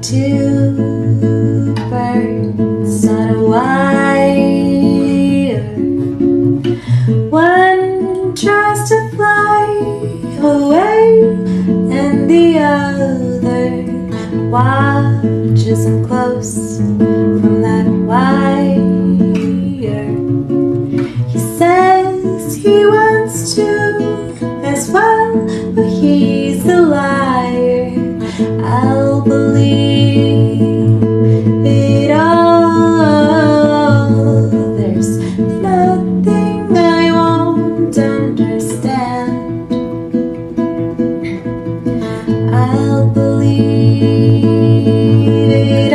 Two birds on a wire. One tries to fly away, and the other watches him close from that wire. He says he wants to as well, but he's a liar. I'll believe it all. There's nothing I won't understand. I'll believe it